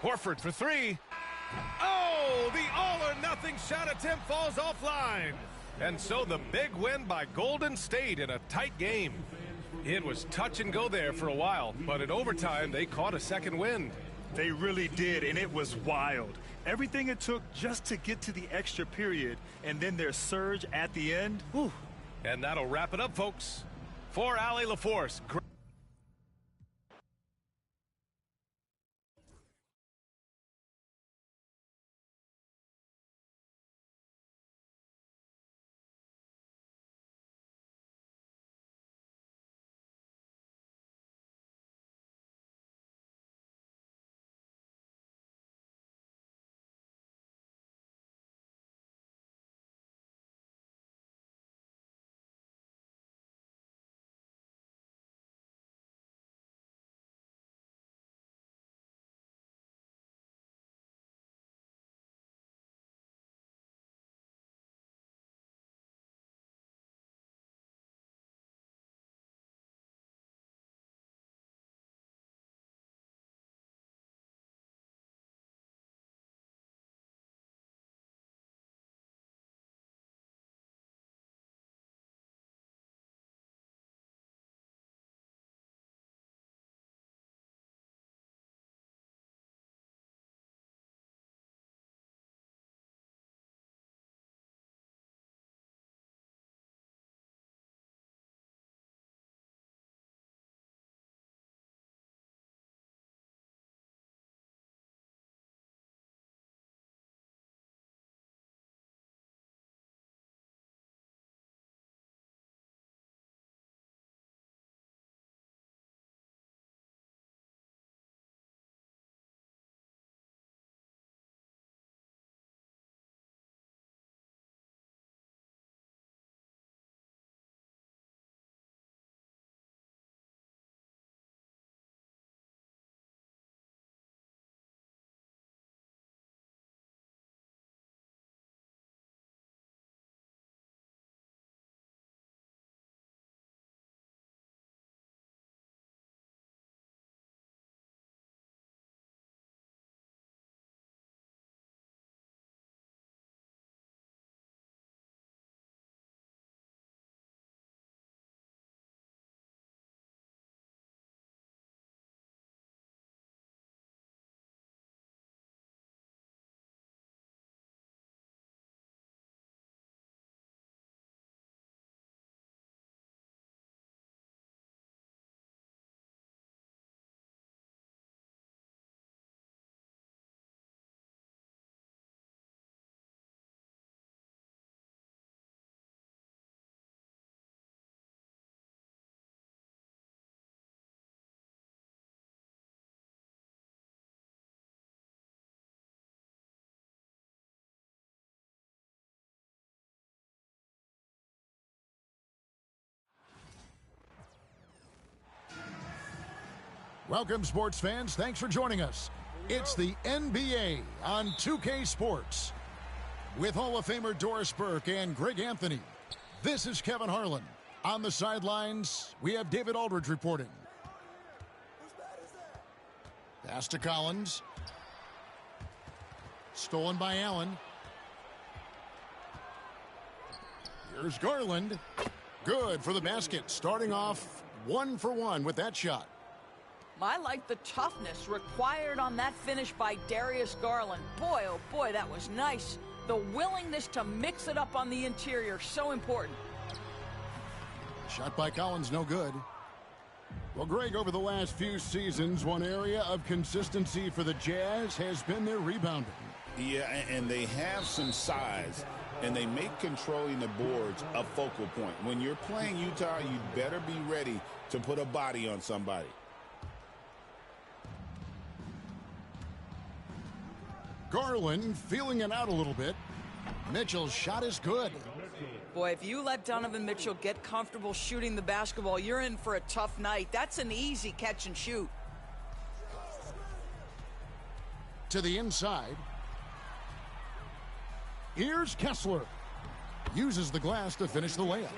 Horford for three. Oh, the all-or-nothing shot attempt falls offline. And so the big win by Golden State in a tight game. It was touch and go there for a while, but in overtime, they caught a second wind. They really did, and it was wild. Everything it took just to get to the extra period, and then their surge at the end. Whew. And that'll wrap it up, folks. For Allie LaForce. Welcome, sports fans. Thanks for joining us. It's the NBA on 2K Sports. With Hall of Famer Doris Burke and Greg Anthony, this is Kevin Harlan. On the sidelines, we have David Aldridge reporting. Pass to Collins. Stolen by Allen. Here's Garland. Good for the basket. Starting off 1 for 1 with that shot. I like the toughness required on that finish by Darius Garland. Boy, oh boy, that was nice. The willingness to mix it up on the interior, so important. Shot by Collins, no good. Well, Greg, over the last few seasons, one area of consistency for the Jazz has been their rebounding. Yeah, and they have some size, and they make controlling the boards a focal point. When you're playing Utah, you'd better be ready to put a body on somebody. Garland feeling it out a little bit. Mitchell's shot is good. Boy, if you let Donovan Mitchell get comfortable shooting the basketball, you're in for a tough night. That's an easy catch and shoot. To the inside. Here's Kessler. Uses the glass to finish the layup.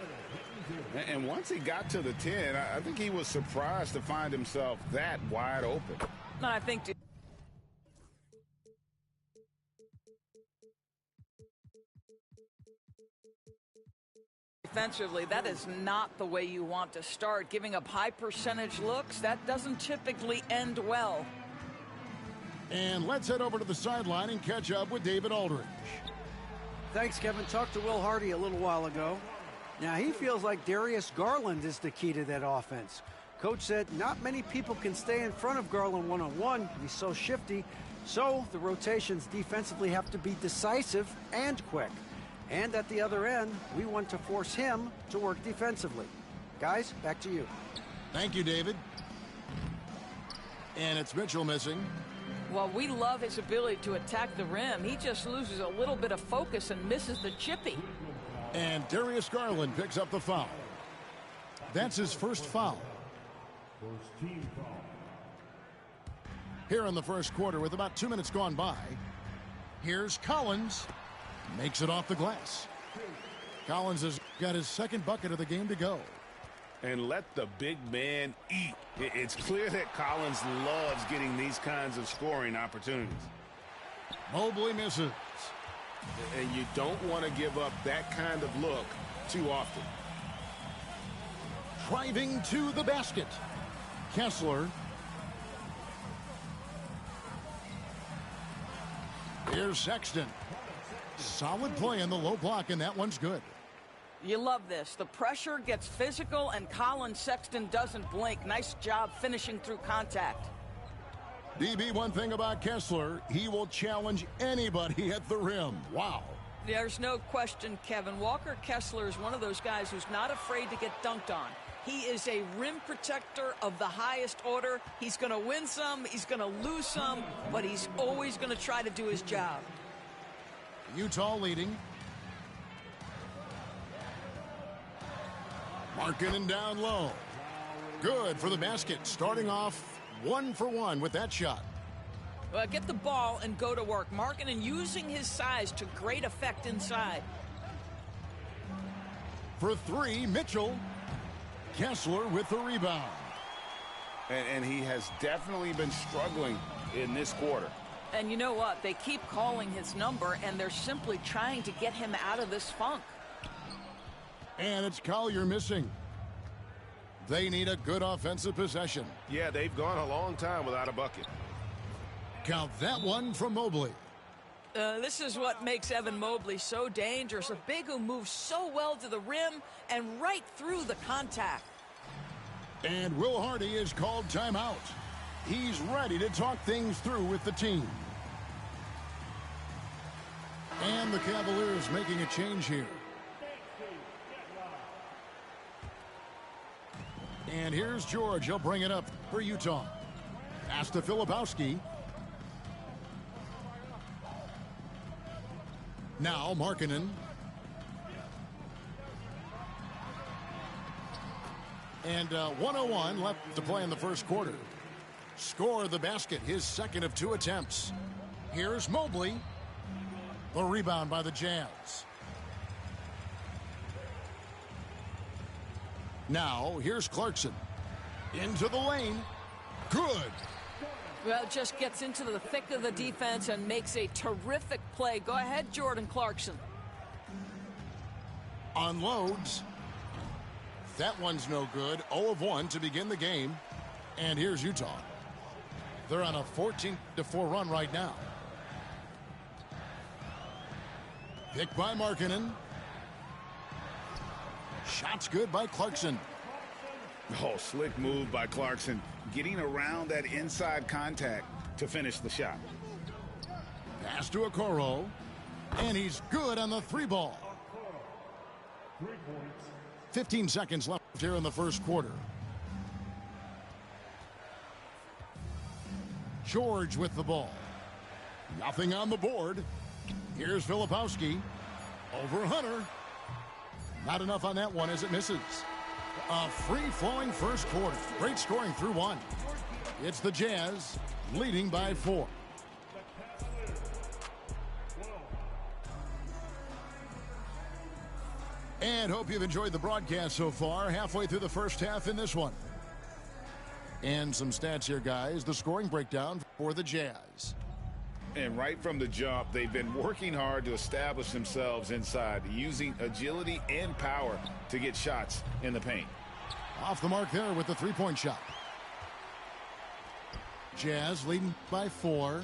And once he got to the 10, I think he was surprised to find himself that wide open. And I think defensively, that is not the way you want to start. Giving up high percentage looks, that doesn't typically end well. And let's head over to the sideline and catch up with David Aldridge. Thanks, Kevin. Talked to Will Hardy a little while ago. Now, he feels like Darius Garland is the key to that offense. Coach said not many people can stay in front of Garland one-on-one. He's so shifty. So the rotations defensively have to be decisive and quick. And at the other end, we want to force him to work defensively. Guys, back to you. Thank you, David. And it's Mitchell missing. Well, we love his ability to attack the rim. He just loses a little bit of focus and misses the chippy. And Darius Garland picks up the foul. That's his first foul. Here in the first quarter with about 2 minutes gone by, here's Collins. Makes it off the glass. Collins has got his second bucket of the game to go. And let the big man eat. It's clear that Collins loves getting these kinds of scoring opportunities. Mobley misses. And you don't want to give up that kind of look too often. Driving to the basket. Kessler. Here's Sexton. Solid play in the low block, and that one's good. You love this. The pressure gets physical, and Colin Sexton doesn't blink. Nice job finishing through contact. DB, one thing about Kessler, he will challenge anybody at the rim. Wow. There's no question, Kevin. Walker Kessler is one of those guys who's not afraid to get dunked on. He is a rim protector of the highest order. He's going to win some, he's going to lose some, but he's always going to try to do his job. Utah leading. Markkanen down low. Good for the basket. Starting off 1 for 1 with that shot. Well, get the ball and go to work. Markkanen using his size to great effect inside. For 3, Mitchell. Kessler with the rebound. And he has definitely been struggling in this quarter. And you know what? They keep calling his number, and they're simply trying to get him out of this funk. And it's Collier missing. They need a good offensive possession. Yeah, they've gone a long time without a bucket. Count that one from Mobley. This is what makes Evan Mobley so dangerous. A big who moves so well to the rim and right through the contact. And Will Hardy is called timeout. He's ready to talk things through with the team. And the Cavaliers making a change here. And here's George. He'll bring it up for Utah. Pass to Filipowski. Now Markkanen. And 1:01 left to play in the first quarter. Score the basket, his second of 2 attempts. Here's Mobley. The rebound by the Jazz. Now, here's Clarkson. Into the lane. Good. Well, just gets into the thick of the defense and makes a terrific play. Go ahead, Jordan Clarkson. Unloads. That one's no good. 0 of 1 to begin the game. And here's Utah. They're on a 14-4 run right now. Picked by Markkanen. Shot's good by Clarkson. Oh, slick move by Clarkson. Getting around that inside contact to finish the shot. Pass to Okoro. And he's good on the 3-ball. 15 seconds left here in the first quarter. George with the ball. Nothing on the board. Here's Filipowski. Over Hunter. Not enough on that one as it misses. A free-flowing first quarter. Great scoring through 1. It's the Jazz leading by 4. And hope you've enjoyed the broadcast so far. Halfway through the first half in this one. And some stats here, guys. The scoring breakdown for the Jazz. And right from the jump, they've been working hard to establish themselves inside, using agility and power to get shots in the paint. Off the mark there with the three-point shot. Jazz leading by 4.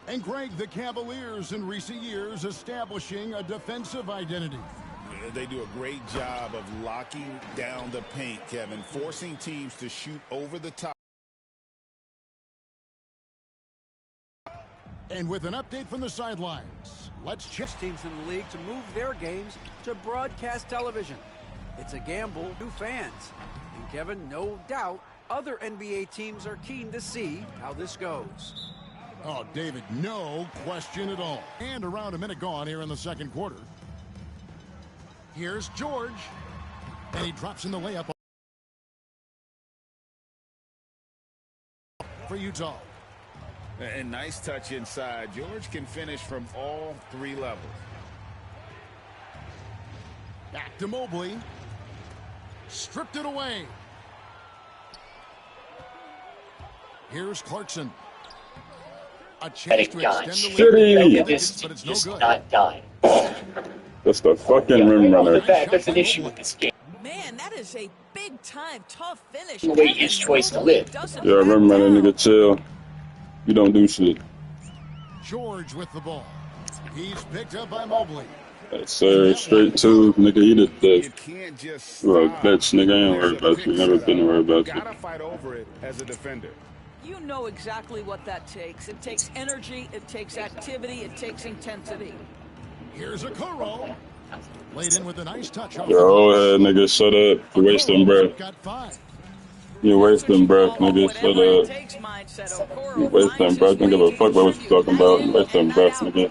And Greg, the Cavaliers in recent years establishing a defensive identity. They do a great job of locking down the paint, Kevin, forcing teams to shoot over the top. And with an update from the sidelines, let's check. Teams in the league to move their games to broadcast television. It's a gamble to fans. And Kevin, no doubt, other NBA teams are keen to see how this goes. Oh, David, no question at all. And around a minute gone here in the second quarter. Here's George. And he drops in the layup for Utah. And nice touch inside. George can finish from all 3 levels. Back to Mobley. Stripped it away. Here's Clarkson. A chance to extend the lead. Look at this team, But it's no just good. not dying. That's the fucking rim runner. That's an issue with this game. Man, that is a big-time tough finish. The way his choice to live. Yeah, rim runner, nigga, chill. You don't do shit. George with the ball. He's picked up by Mobley. Yes, sir. Straight to, nigga, he the You can't just you a stop. bitch, nigga. I ain't worried about you. Never been worried about you. Gotta fight over it as a defender. You know exactly what that takes. It takes energy, it takes activity, it takes intensity. Here's a Okoro. Laid in with a nice touch. Yo, ahead, nigga, shut up. You wasting breath. Got 5. You wasting breath, nigga, shut Whatever it up. takes mindset, Okoro You wasting finds breath, his nigga, way but fuck about what you talking about. You wasting breath, nigga.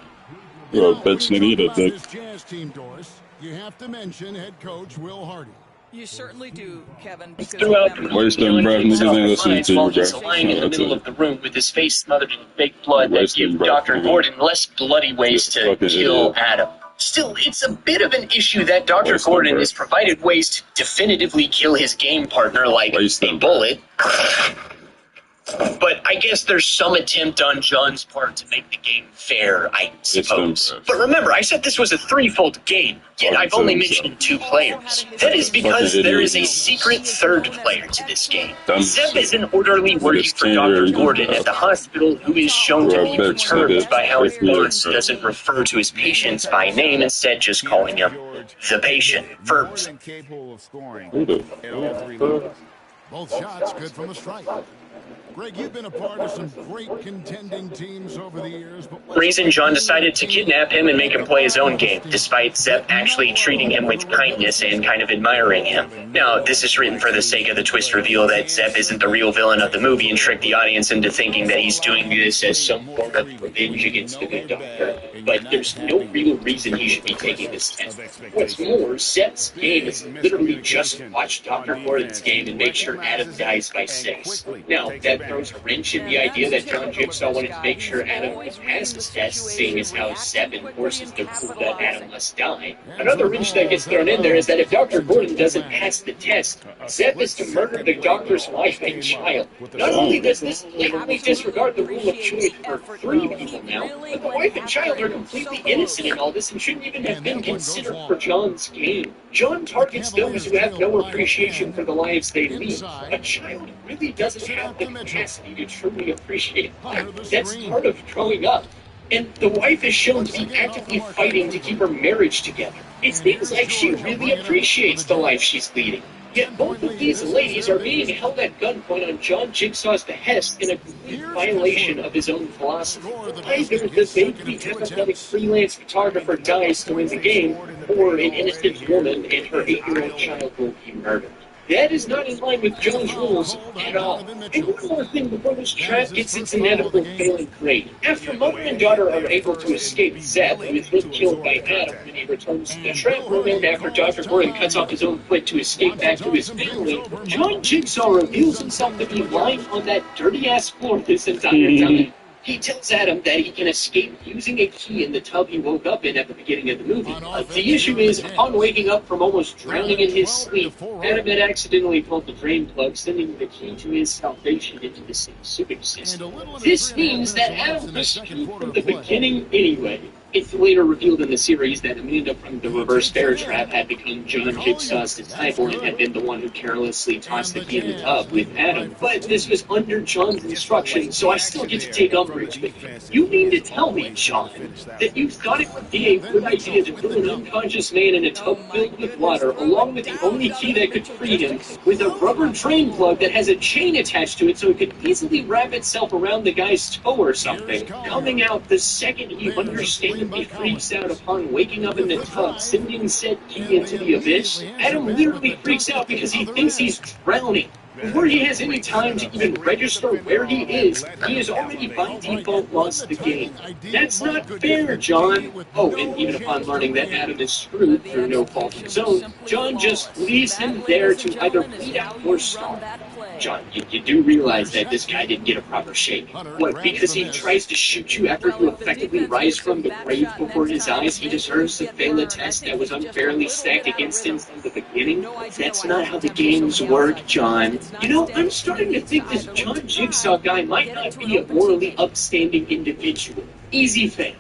You a bitch, nigga, you the dick. This Jazz team, Doris, you have to mention head coach Will Hardy. You certainly do, Kevin. Because Throughout remember, Wasting breath, niggas ain't listening to you, while bro. he's lying in the That's middle it. of the room with his face smothered in fake blood that Wasting give breath, Dr. nigga. Gordon less bloody ways to Fucking kill idiot. Adam. Still, it's a bit of an issue that Dr. Wasting Gordon breath. has provided ways to definitively kill his game partner like Wasting a bullet. But I guess there's some attempt on John's part to make the game fair, I suppose. breath. But remember, I said this was a threefold game, yet I've only mentioned 2 players. That is because Fucking there is a idiot. secret third player to this game. Dumb Zeb shit. is an orderly working for 16 Dr. years, Gordon at the hospital who is shown to You're be a bitch, perturbed nigga. by how his 16 years, nurse bro. doesn't refer to his patients by name, instead just calling him the patient. For More than capable of scoring Who the at all 3 levels. Both shots good from the strike. Greg, you've been a part of some great contending teams over the years. But the reason John decided to kidnap him and make him play his own game, despite Zeb actually treating him with kindness and kind of admiring him. Now, this is written for the sake of the twist reveal that Zeb isn't the real villain of the movie and trick the audience into thinking that he's doing this as some form of revenge against the good doctor. But there's no real reason he should be taking this test. What's more, Zeb's game is literally just watch Dr. Gordon's game and make sure Adam dies by 6. Now, that throws a wrench in the idea that John Jigsaw wanted to make sure Adam would pass his test, seeing as how Zeb enforces the rule that Adam must die. Another wrench that gets thrown in there is that if Dr. Gordon doesn't pass the test, Zeb is to murder the doctor's wife and child. Not only does this blatantly disregard the rule of choice for 3 people now, but the wife and child are completely innocent in all this and shouldn't even have been considered for John's game. John targets those who have no appreciation for the lives they lead. A child really doesn't have the capacity to truly appreciate life. That's part of growing up. And the wife is shown to be actively fighting to keep her marriage together. It seems like she really appreciates the life she's leading. Yet both of these ladies are being held at gunpoint on John Jigsaw's behest in a complete violation of his own philosophy. Either the vaguely apathetic freelance photographer dies to win the game, or an innocent woman and her 8-year-old child will be murdered. That is not in line with John's rules at all. And one more thing before this trap gets its inevitable failing grade. After mother and daughter are able to escape Zeb, who is then killed by Adam when he returns to the trap room, and after Dr. Gordon cuts off his own foot to escape back to his family, John Jigsaw reveals himself to be lying on that dirty-ass floor this entire time. He tells Adam that he can escape using a key in the tub he woke up in at the beginning of the movie. The issue is, upon waking up from almost drowning in his sleep, Adam had accidentally pulled the drain plug, sending the key to his salvation into the same sewage system. This means that Adam was screwed from the beginning anyway. It's later revealed in the series that Amanda from the reverse bear trap had become John Jigsaw's disciple and had been the one who carelessly tossed the key in the tub with Adam. But this was under John's instructions, so I still get to take umbrage with you. You mean to tell me, John, that you thought it would be a good idea to put an unconscious man in a tub filled with water, along with the only key that could free him, with a rubber drain plug that has a chain attached to it so it could easily wrap itself around the guy's toe or something, coming out the second he understands he freaks out upon waking up in the tub, sending said key into the abyss? Adam literally freaks out because he thinks he's drowning. Before he has any time to even register where he has already by default lost the game. That's not fair, John. Oh, and even upon learning that Adam is screwed through no fault of his own, John just leaves him there to either bleed out or starve. John, you do realize that this guy didn't get a proper shake. What, because he tries to shoot you after you effectively rise from the grave before his eyes, he deserves to fail a test that was unfairly stacked against him from the beginning? That's not how the games work, John. You know, I'm starting to think this John Jigsaw guy might not be a morally upstanding individual. Easy fail.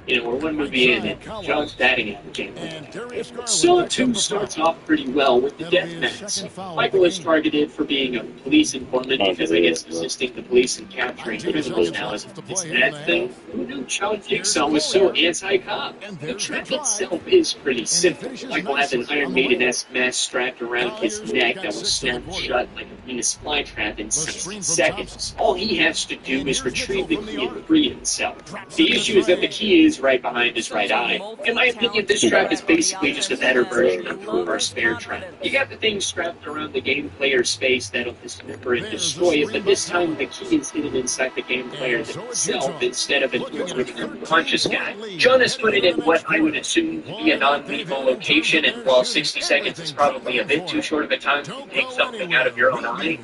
You know, we're one movie in and John's batting at the game. Saw 2 starts off pretty well with the death mask. Michael is targeted for being a police informant because I guess assisting the police in capturing criminals now is a bad thing. Who knew John Jigsaw was so anti-cop? The trap itself is pretty simple. Michael has an Iron Maiden-esque mask strapped around his neck that will snap shut like a Venus flytrap in 60 seconds. All he has to do is retrieve the key and free himself. The issue is that the key is right behind his right eye. In my opinion, this trap is basically just a better version of the reverse bear trap. You got the thing strapped around the game player's face that'll dismember and destroy it, but this time the key is hidden inside the game player itself instead of an unconscious guy. John has put it in what I would assume to be a non-lethal location, and while 60 seconds is probably a bit too short of a time to take something out of your own eye,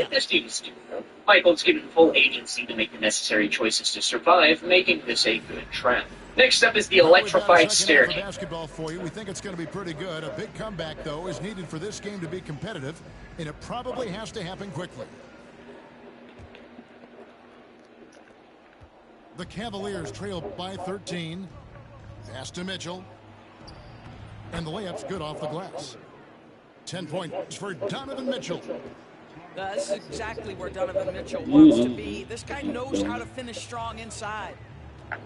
this dude is stupid. Michael's given full agency to make the necessary choices to survive, making this a good trap. Next up is the electrified staircase. Basketball for you. We think it's going to be pretty good. A big comeback, though, is needed for this game to be competitive, and it probably has to happen quickly. The Cavaliers trail by 13. Pass to Mitchell. And the layup's good off the glass. 10 points for Donovan Mitchell. This is exactly where Donovan Mitchell wants to be. This guy knows how to finish strong inside.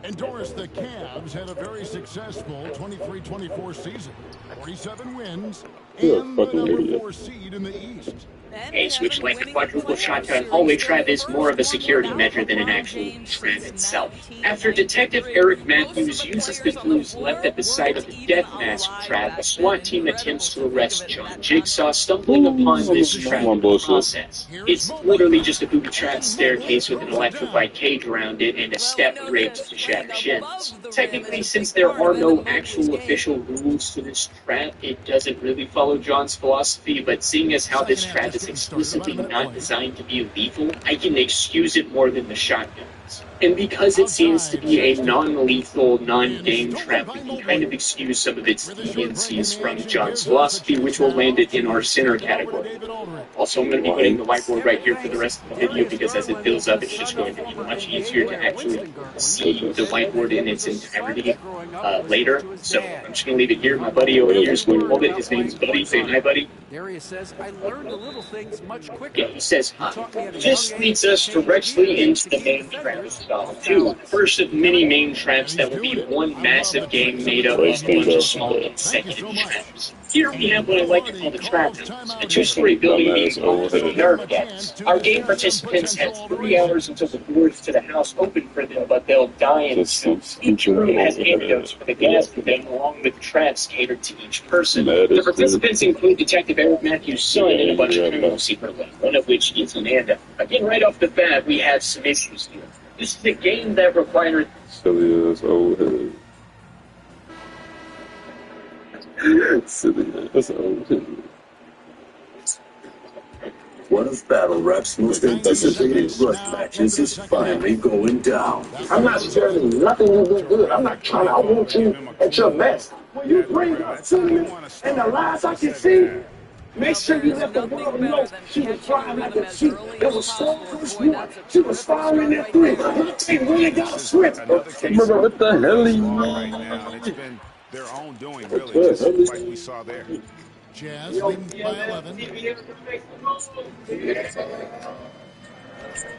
And Doris, the Cavs had a very successful 23-24 season. 47 wins and the number 4 seed in the East. A switch length quadruple shotgun hallway trap is more of a security measure than an actual trap itself. After Detective Eric Matthews uses the clues left at the site of the death mask trap, a SWAT team attempts to arrest John Jigsaw, stumbling upon this trap in the process. It's literally just a booby-trapped staircase with an electrified cage around it and a step rigged to shatter shins. Technically, since there are no actual official rules to this trap, it doesn't really follow John's philosophy, but seeing as how this trap is explicitly not designed to be lethal, I can excuse it more than the shotguns. And because it seems to be a non-lethal, non-game trap, we can kind of excuse some of its deviancies from John's philosophy, which will land it in our center category. Also, I'm going to be putting the whiteboard right here for the rest of the video because as it fills up, it's just going to be much easier to actually see the whiteboard in its entirety later. So I'm just going to leave it here. My buddy over here is going to hold it. His name's Buddy. Say hi, Buddy. Darius says, I learned the little things much quicker. Yeah, he says hi. This leads us directly into the main trap. Two, first of many main traps that will be one massive game made up of a bunch of small consecutive traps. Here we have what I like to call the trap house, a 2-story building being owned for Nerf gas. Our game participants have 3 hours until the doors to the house open for them, but they'll die in suits. Each room has antidotes for the gas preventing, along with traps catered to each person. The participants include Detective Eric Matthews' son and a bunch of criminals secretly, one of which is Amanda. Again, right off the bat, we have some issues here. This is a game that requires Silly ass old head. Silly ass old head. One of Battle Rap's most anticipated rush matches is finally going down. I'm not scaring nothing you do good. I'm not trying to, I want you at your best. When you bring up Cinnamon and the last I can see, make sure you let the world know she was flying like a sheep. It was so first one. She was firing that three. They really got a switch. What the hell are you It's been their own doing, really, just like we saw there. Jazz leading by 11.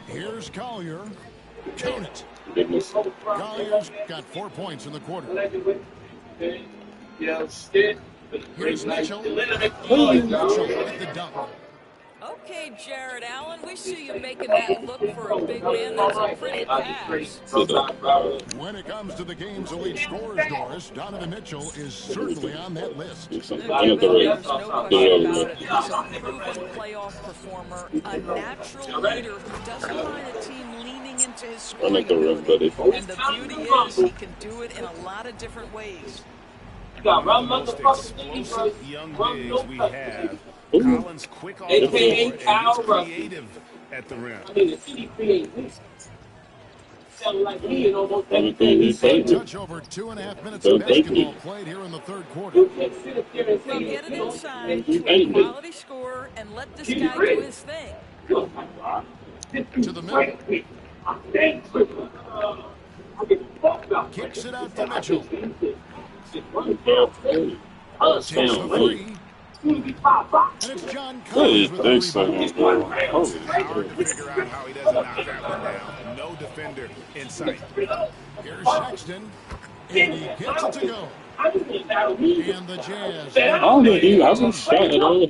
Here's Collier. Count it. Collier's got 4 points in the quarter. Here's Mitchell. Mitchell at the dunk. Okay, Jared Allen, we see you making that look for a big man. That's a pretty pass. When it comes to the game's elite scorers, Doris, Donovan Mitchell is certainly on that list. There's no question about it. He's a proven playoff performer, a natural leader who doesn't mind a team leaning into his scoring ability. And the beauty is he can do it in a lot of different ways. The most explosive young bigs we have. Collins quick off the floor and gets creative at the rim. A touch over 2.5 minutes of basketball played here in the third quarter. Well, get it inside to a quality scorer and let this guy do his thing. To the middle. Kicks it out to Mitchell. Takes the three. And it's John Collins with the rebound. Hard to figure out how he doesn't knock that one down. No defender in sight. Here's Sexton, and he gets it to go. And the Jazz. I haven't shot at all.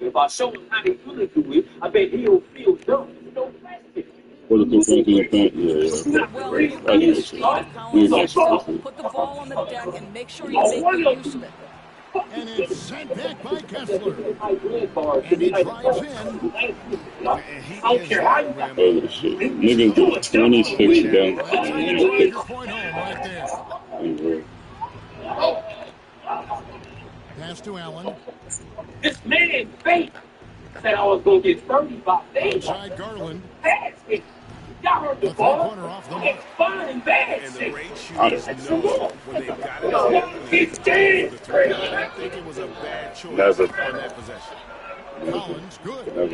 If I show him how they could do it, I bet he'll feel dumb. Well, you got the speed of Collins. Put the ball on the deck and make sure you make good use of it. And it's sent back by Kessler. And he drives in. Holy shit. Niggas do 26 down. Point home right there. Pass to Allen. This man fake said I was going to get 35 days. Inside Garland. Y'all heard the The ball. three-pointer off the mark. It's fine, bad. And the great shooters know when they've got it. I think it was a bad choice on that possession. Collins, good. What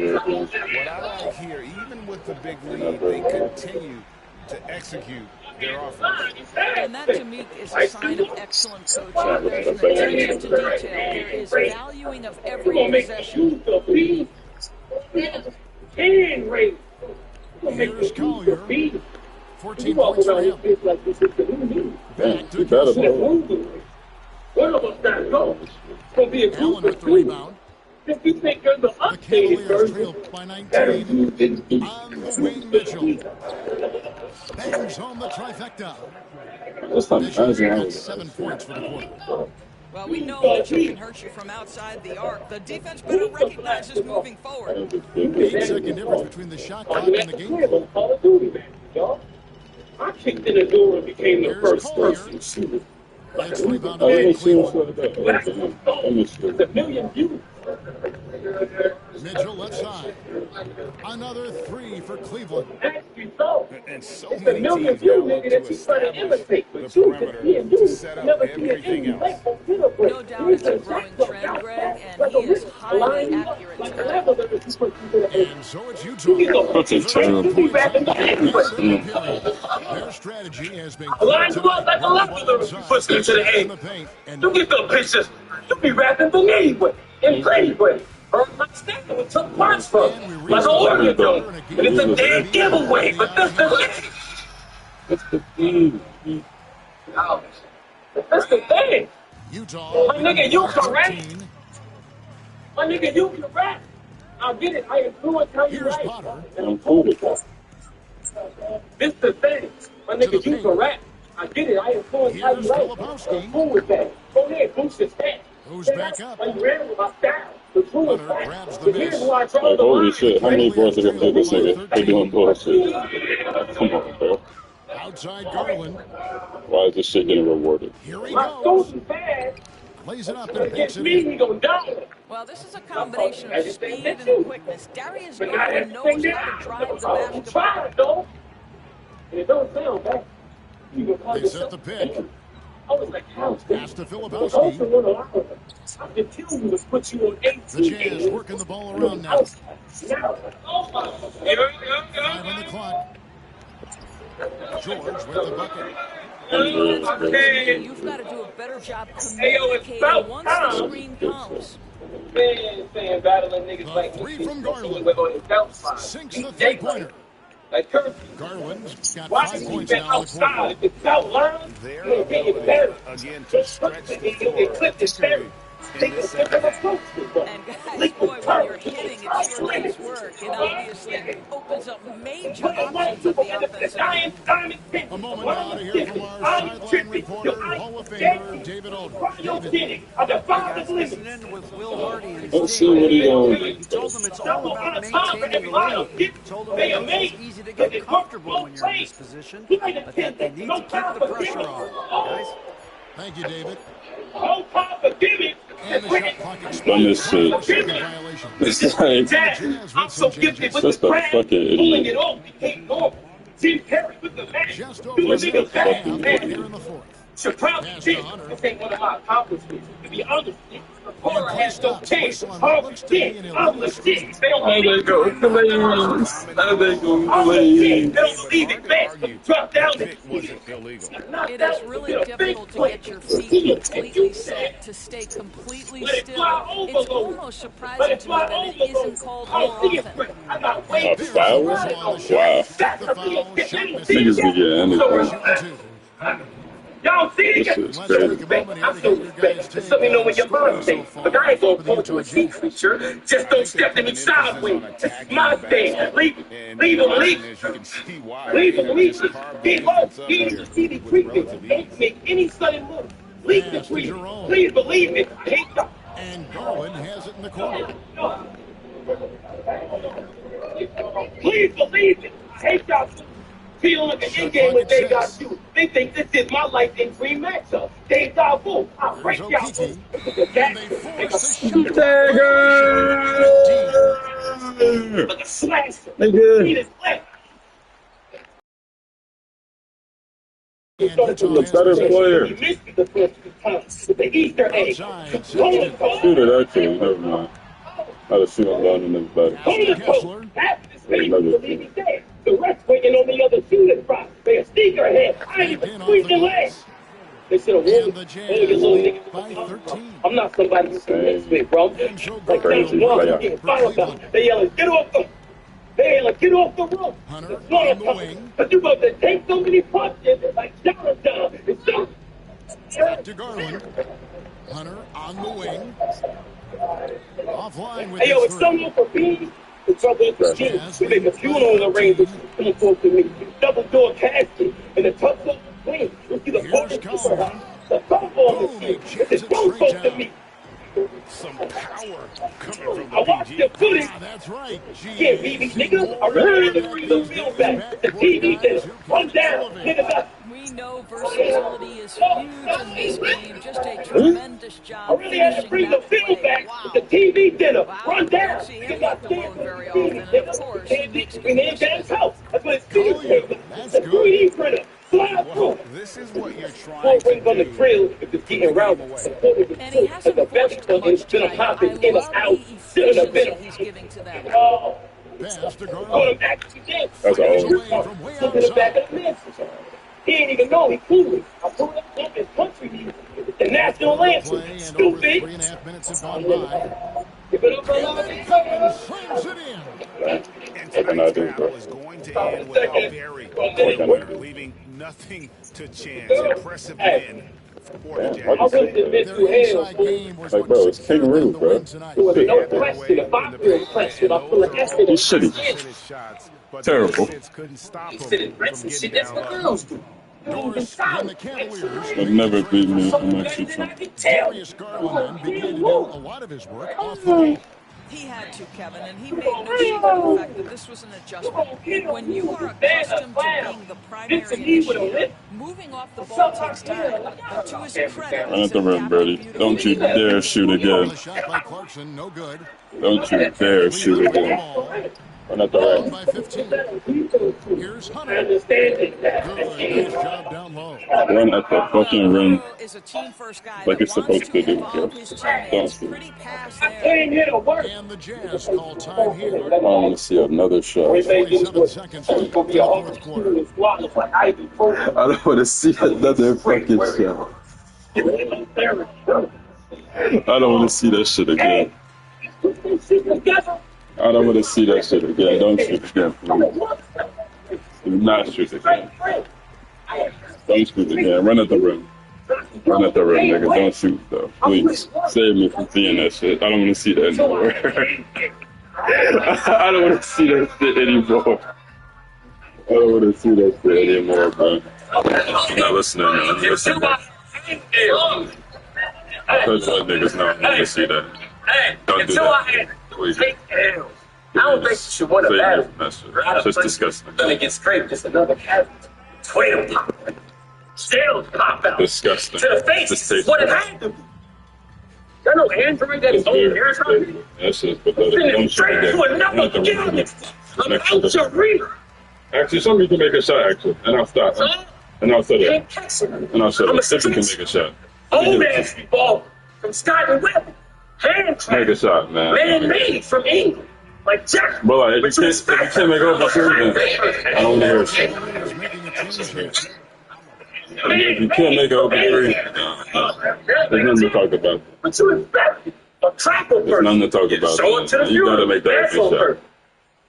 I like here, even with the big lead, they continue to execute their offense. And that, to me, is a sign of excellent coaching. There's an attention to detail. There is valuing of every possession. Here's Collier. 14 points for him. Back to Kessler. Allen with the rebound. If you think you're the The updated Cavaliers version, trail by 19. On the wing, Mitchell. Bangs home the trifecta. Mitchell's got 7 points for the quarter. Well, we know Mitchell can hurt you from outside the arc. The defense better recognize this moving forward. 8-second difference between the shot clock and the game clock. Call of Duty, man, y'all. I kicked in the door and became the first person shooter. It's rebounded by Cleveland. The million views. Mitchell left side. Another three for Cleveland. And so many teams now look to establish the perimeter to set up everything else. No doubt it's a growing trend, Greg, and he is highly accurate tonight. And so it's Utah. That's a terrible point. Their strategy has been Line you up like a leopard if you push me to the head. You get the pictures. You be rapping for me anyway. In pretty way. Earned my stand with took parts from. Like an organ donor. And it's a dead giveaway, but this the That's the thing. That's the thing. Utah. My nigga, you can rap. My nigga, you can rap. I'll get it. I influence how you Here's write. Potter. I'm cool with that. This the thing. My nigga, you can rap. I get it. I influence how you write. I'm cool with that. Go ahead, boost your stats. Who's back up? Why you ran with my style? The true is Hunter grabs the here's miss. why I draw Like, the holy line. shit, how many boys are gonna play this nigga? They doing bullshit. Come on, bro. Outside Garland. Why is this shit getting rewarded? Here he My goes. suit is bad. Lays it up and Against picks it me, in. he gonna die. Well, this is a combination of speed and quickness. Darius Garland knows how to drive the I'm basketball. trying, though. And it don't sound bad. They set the pick. I was like, how's Pass to I Filipowski. can tell you to put you on 18. The Jazz working the ball around now. 5 on the clock. George with the bucket. You've got to do a better job communicating once the screen comes. Man, saying battling niggas like The three from Garland. Sinks the three-pointer. Like Garland's got why 5 is he points been now in the outside? quarter. If it's out learned, Their you'll get it better. ability, again, to stretch the They floor, clip this better. They can slip in approach this one. And guys, boy, when you're hitting, it sure does work. It obviously opens up major options of the offensive end. A moment now to hear from our sideline reporter, Hall of Famer David Aldridge. David. Listen in with Will Hardy and Let's see what he He told them it's all about maintaining the lead. He told them it's easy to get comfortable when you're in this position, but that they need to keep the pressure on. Guys? Thank you, David. No time for giving. And the shot clock Done expires. this shit. Second violation. It's like, Dad, I'm so gifted with Just the a brand. fucking idiot. Pulling it off, he can't go. Jim Carrey with the man. Just Do over a a nigga minute back, and a half man. here in the fourth. Should probably Pass think to Hunter. this ain't one of my accomplishments. To be honest with you, the And corner play has no stops. chance. Whistle on what I'm looks to be legit. an I'm illegal legit. They don't how they go believe play? it. How they go I'm play? legit. They don't believe it, man. Drop down the pick wasn't illegal. It is really difficult to get your feet completely set, to stay completely still. It's almost surprising to me that it isn't called more often. A foul? Wow. Niggas be getting anything. Y'all see it? This shit's Let's take crazy. a moment I'm here to so get your guys' respect. take Just let me know on when your scoring mom so thinks. far But I ain't gonna for the point to a Utah sea Jazz. creature. Just don't step to me sideways. That's my thing. Leave him, leave him. As you can see why. Leave him, leave him. Carved He the won't. defense up He here didn't see the with treatment. relative Don't ease. make any sudden move. Leave the Pass to treatment. Jerome. Please believe it. I hate y'all. And Garland has it in the corner. Please believe it. I hate y'all. Feel like an in-game when they got you. They think this is my life in dream matchup. Deja vu. I'll break Here's y'all. Okiki. That And they force the shot. Dagger! like a slasher. Nigga. He is left. And Utah The has better possession. player. He missed the first two times with the Easter egg. Outside, Shoot it, actually. Never mind. I'd have seen him down in his back. Hold it, Kessler. half the space believe he's there. The rest waiting on the other shooting spot. They a sneakerhead. I ain't even squeezed their legs. They should have And won. the Oh, Jazz you little lead nigga. by 13. I'm not somebody you can mix with, bro. Like Crazy John player. getting fouled up. They yelling, get off the. They yelling, get off the roof. Hunter It's not on the tough. wing. But you about to take so many punches like Jonathan. It's so. Back to Garland. Hunter on the wing. Offline with Hey, yo, his it's three. someone for me. The trouble with the team. We make a funeral in the range. Come talk to me. Double door casket and the tough look clean. You see the Here's focus Collins. on the thumb on Boom, the he team. chips It's it don't straight talk to down. me. Some power coming from I the watched PG. the footage. Ah, that's right. Yeah, BB, nigga. I really had to bring the film back. The TV said, run down. Nigga, that's We know versatility is huge in this game. Just a tremendous I job really had to finishing bring the that film play. back Wow. with the TV dinner. Wow, Run we down. don't see him You got let the stand load very for the often, TV, and of nigga. course, he makes In good his use of dad's it. house. That's what it's sitting Oh, yeah. for. That's The good. 3D printer. Slide through. Well, this is what you're Four trying to rings on the do. grill if it's getting round. And he hasn't forced much tonight. I love the efficiency he's giving to them. Oh, Pass to caught Garland. him actually did. That's all. From way Look in the back outside. of the man. He didn't even know he cool. I pulled up his country music. The national anthem. Play and over Stupid. 3.5 minutes have gone by. Give it up for Love. Slams it in. And What can I tonight's do, battle bro? is going to end with a very quick winner, leaving nothing to chance. Impressive win for the Damn, Jazz. I really did miss Their you inside hell. game was Like, what bro, it's secured kangaroo, them the bro. win tonight. There was Shit. no question. If I feel question, I feel like that's it. Shitty. Terrible. Couldn't stop him Sit in from rest and getting shit. That's down what low. girls do. Doris when the Cavaliers They'll never beat me in my future. Darius Garland then began to do a lot of his work off the ball. He had to, Kevin, and he made no secret of the fact that this was an adjustment. When you are accustomed to being the primary initiator, moving off the ball takes time. But to his credit, Run at the rim, Birdie. Don't you dare shoot again. Shot by Clarkson, no good. Don't you dare shoot again. Run at the Down rim. by 15. Here's Hunter. Good, nice job down low. Run at the fucking rim is a team first guy like it's that wants supposed to do. involve his Don't teammates. shoot. Pretty pass there. And the Jazz call time here. I want to see another shot. 47 seconds left in the fourth quarter. I don't want to see another fucking shot. I don't want to see that shit again. I don't want to see that shit again. Don't shoot again, please. Do not shoot again. Don't shoot again. Run at the rim. Run at the rim, nigga. Don't shoot, though. Please. Save me from seeing that shit. I don't want to see that anymore. I don't want to see that shit anymore. I don't want to see that shit anymore, bro. I'm not listening, man. I'm listening. I told you niggas not want to see that. Don't do that. Please. I don't think you should win a battle. That's just disgusting. Gonna get straight, just another casualty. Toilet pop. Sales pop out. Disgusting. To the face. What it had to be. Y'all know Android that is on here or something? That's just pathetic. Don't shoot Straight to another game. I'm out your reach. Actually, somebody can make a shot, actually. And I'll stop. And I'll shut up. And I'll shut up. Simpson can make a shot. Old ass ball from Scott and Webb. Hand Make a shot, man. Man-made from England. Like Jack. Bro, if you can't make over three, then I don't hear shit. If you can't make over three, there's nothing to talk about. But you expect a trapper person. There's nothing to talk about. Show it to the You gotta make that That's big over. shot.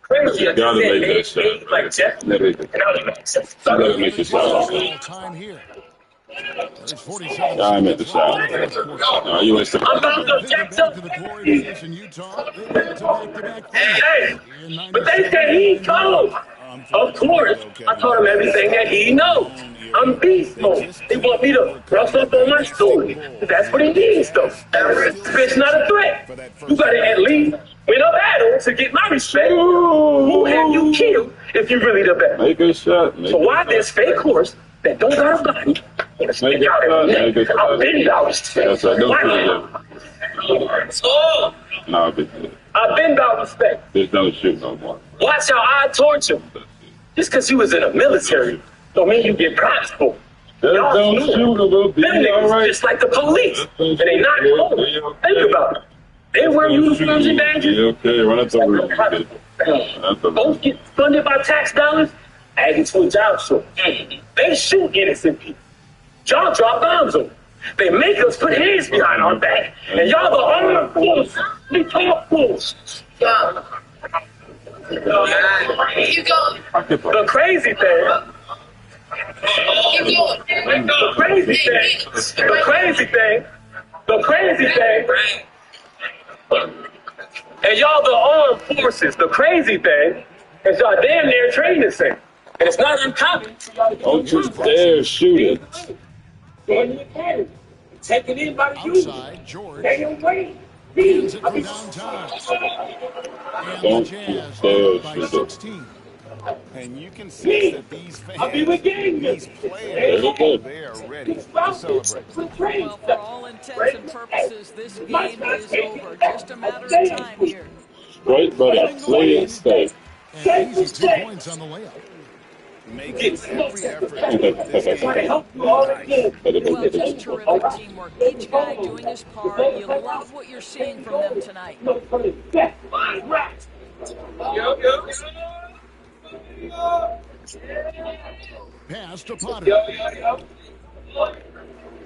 Crazy. You gotta make that shot. Like Jack. You gotta make the shot. Time here. I made the shot. No, you wasted I'm about to Jackson. Hey, but they said he cold. Of course, I told him everything that he knows. I'm beast mode. They want me to brush up on my story. That's what he needs, though. This bitch not a threat. You gotta at least win a battle to get my respect. Who have you killed if you really the best? Make a shot. So why this fake horse that don't got a body? Make a shot. Make a shot. I've been dollars. That's right. Don't shoot again. Oh, No, bitch. I've been about respect. Bitch, don't shoot no more. Watch how I torture. Just because you was in the military don't mean you get props for. Y'all Don't shoot a little bit. them All niggas right. just like the police. And they not home. Think about it. They wear uniforms and badges. Yeah, okay, run up the room. Run up the room. Both get funded by tax dollars. Add it to a job short. They shoot innocent people. Y'all drop bombs on them. They make us put hands behind our back. And y'all the armed fools. They talk fools. Keep going. The crazy thing. Keep going. The crazy thing. The crazy thing. The crazy thing. And y'all the armed forces. The crazy thing is y'all damn near trained the same. And it's not uncommon. Don't you dare shoot it. Take it in by the youth. Outside, George. Damn way. Hands it from downtown. And the Don't Jazz you lead dare by shoot it. 16. And you can sense that these I'll be with fans, gang. these players, they are ready to celebrate. Well, for all intents and purposes, this game is over. Just a matter of time here. Straight, buddy. Play it safe. And easy 2 points on the layup. Making every effort to put this game Help you all again. Well, just terrific teamwork. Each guy doing his part. You love what you're seeing from them tonight. Pass to Potter.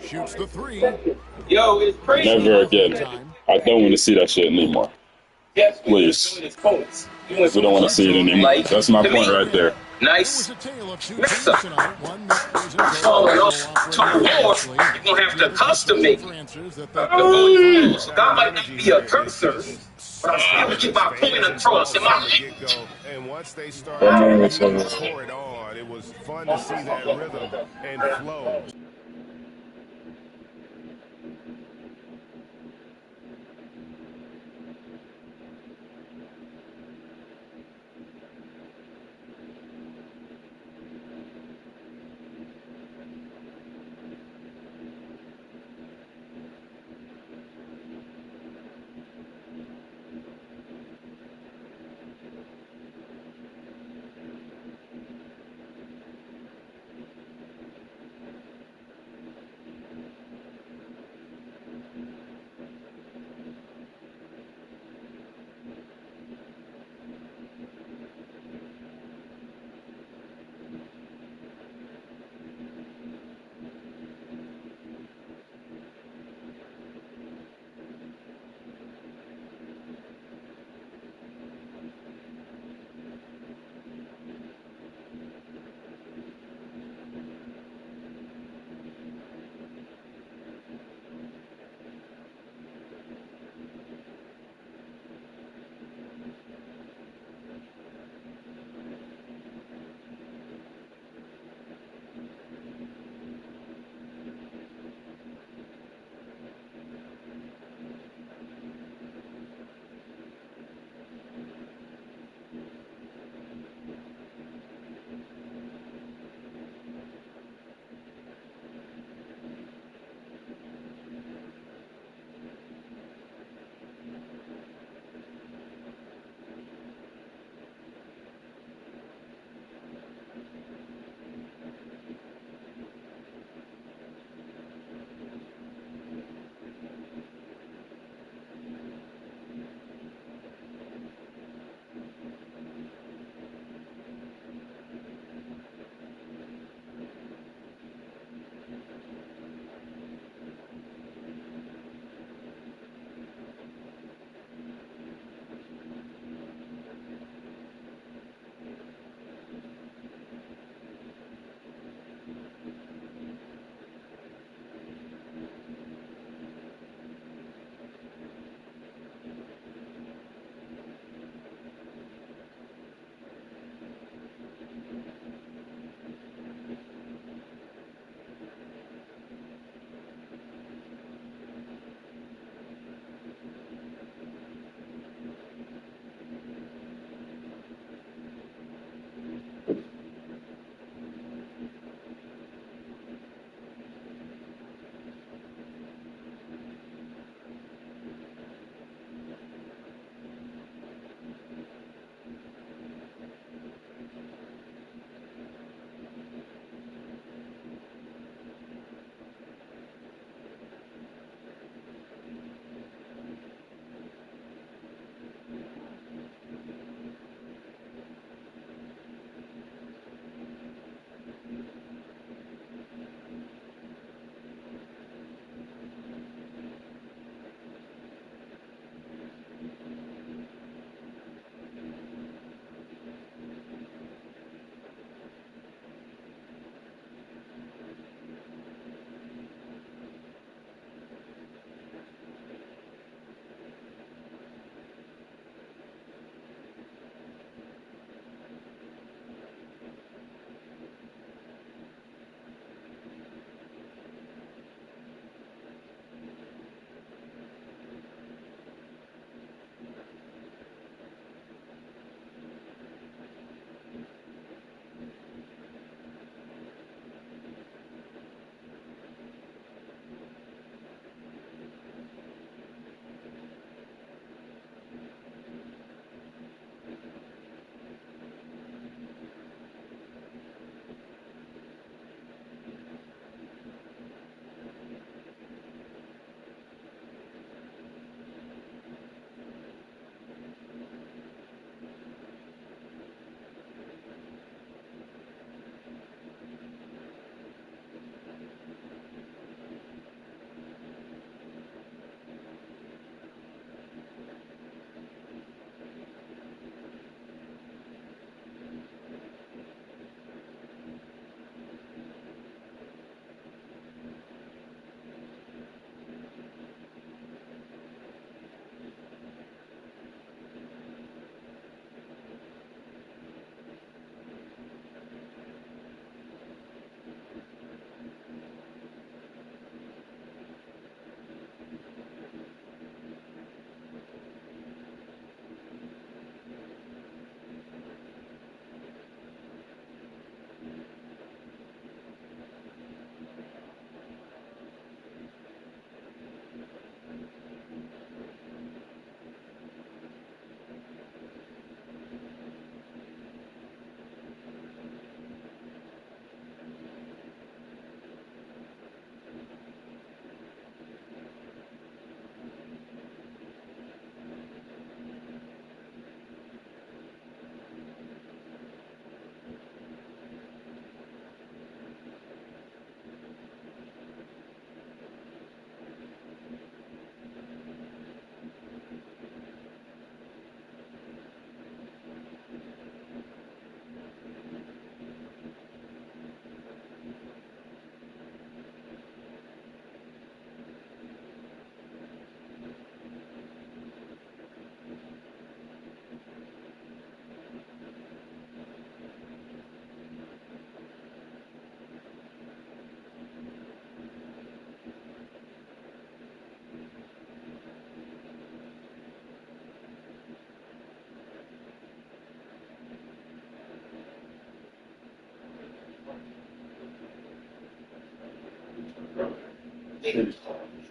Shoots the three. Yo, it's crazy. Never again. I don't want to see that shit anymore. Please. We don't want to see it anymore. That's my point right there. It Nice. was a tale of two teams tonight. One that was Falling off to war, you're going to have to custom make it. So that might not be a cursor, but I'm still get my point across in my And once they started to pour it on, it was fun to see that rhythm and flow.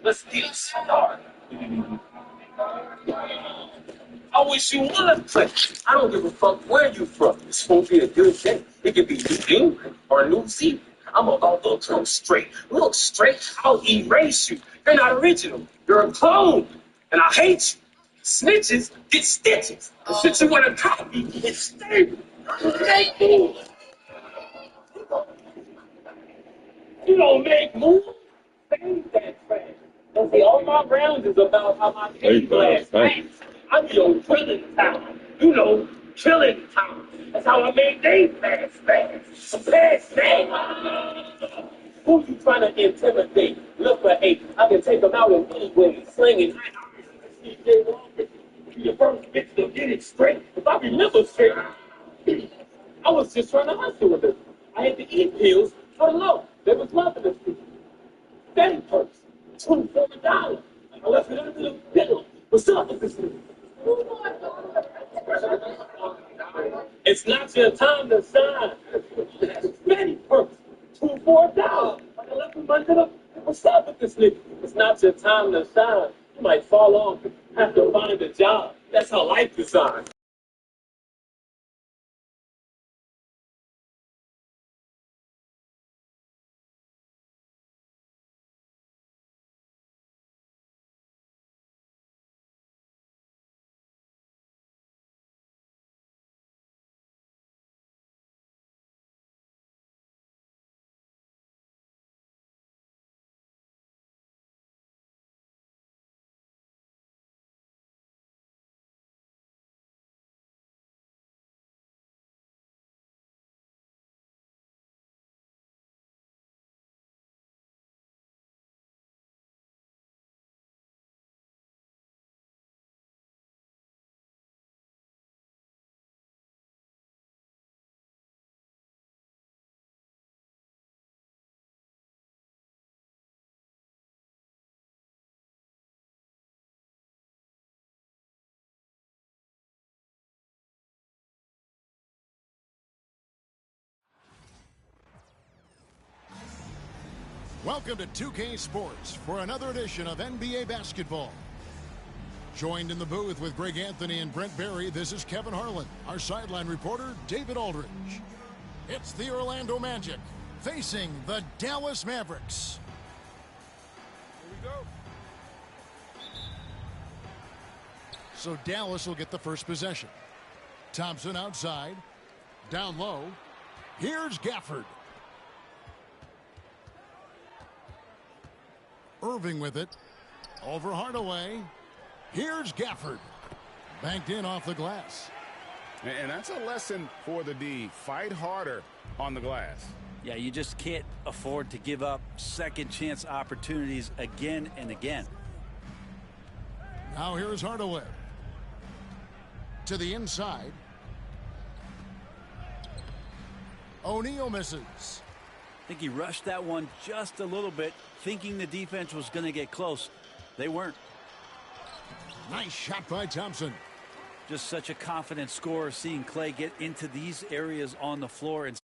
Let's get started. I wish you would play. I don't give a fuck where you from. It's gonna be a good day. It could be New England or New Zealand. I'm about to look straight. Look straight, I'll erase you. You're not original. You're a clone. And I hate you. Snitches get stitches. The shit you want to copy is stable. You don't make moves. Say that fast. Don't say all my rounds is about how my head glass fast. I'm your killing town. You know, killing town. That's how I made they fast. Who you trying to intimidate? Look for hate. I can take them out in any way. Slinging. Be the first bitch to get it straight. If I remember straight, I was just trying to hustle with it. I had to eat pills for the low. There was nothing to see. Steady purse. $2 for $1. I left it under the pillow. What's up with this thing? It's not your time to shine. Steady purse. $2 for $1. I left him under the. What's up with this nigga? It's not your time to shine. You might fall off and have to find a job. That's how life designed. Welcome to 2K Sports for another edition of NBA basketball. Joined in the booth with Greg Anthony and Brent Barry, this is Kevin Harlan. Our sideline reporter, David Aldridge. It's the Orlando Magic facing the Dallas Mavericks. Here we go. So Dallas will get the first possession. Thompson outside. Down low. Here's Gafford. Irving with it. Over Hardaway. Here's Gafford. Banked in off the glass. And that's a lesson for the D. Fight harder on the glass. Yeah, you just can't afford to give up second chance opportunities again and again. Now here's Hardaway. To the inside. O'Neal misses. I think he rushed that one just a little bit, thinking the defense was going to get close. They weren't. Nice shot by Thompson. Just such a confident scorer, seeing Clay get into these areas on the floor and